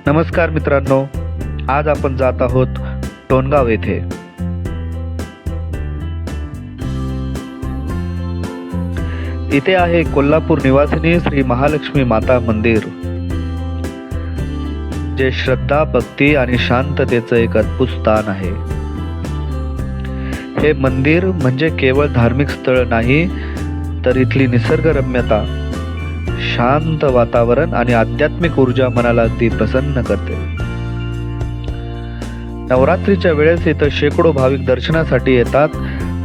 नमस्कार मित्रांनो, आज आपण जात आहोत टोणगाव येथे. इथे आहे कोल्हापूर निवासिनी श्री महालक्ष्मी माता मंदिर, जे श्रद्धा, भक्ती आणि शांततेचं एक अद्भुत स्थान आहे. हे मंदिर म्हणजे केवळ धार्मिक स्थळ नाही, तर इथली निसर्गरम्यता, शांत वातावरण आणि आध्यात्मिक ऊर्जा मनाला अगदी प्रसन्न करते. नवरात्रीच्या वेळेस इथं शेकडो भाविक दर्शनासाठी येतात.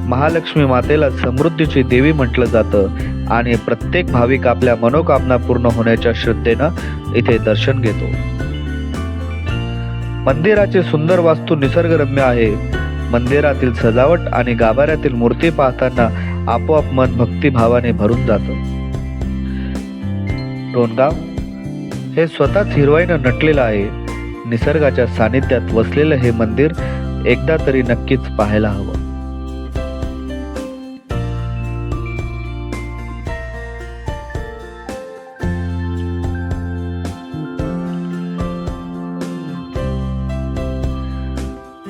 महालक्ष्मी मातेला समृद्धीची देवी म्हटलं जातं आणि प्रत्येक भाविक आपल्या मनोकामना पूर्ण होण्याच्या श्रद्धेनं इथे दर्शन घेतो. मंदिराची सुंदर वास्तू निसर्गरम्य आहे. मंदिरातील सजावट आणि गाभाऱ्यातील मूर्ती पाहताना आपोआप मन भक्तिभावाने भरून जातं. टोणगाव हे स्वतःच हिरवाईनं नटलेलं आहे. निसर्गाच्या सानिध्यात वसलेलं हे मंदिर एकदा तरी नक्कीच पाहायला हवं.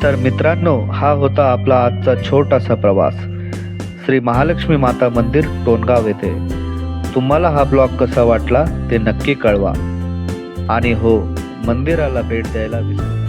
तर मित्रांनो, हा होता आपला आजचा छोटासा प्रवास श्री महालक्ष्मी माता मंदिर टोणगाव येथे. तुम्हाला हा ब्लॉग कसा वाटला ते नक्की कळवा आणि हो, मंदिराला भेट द्यायला विसरू नका.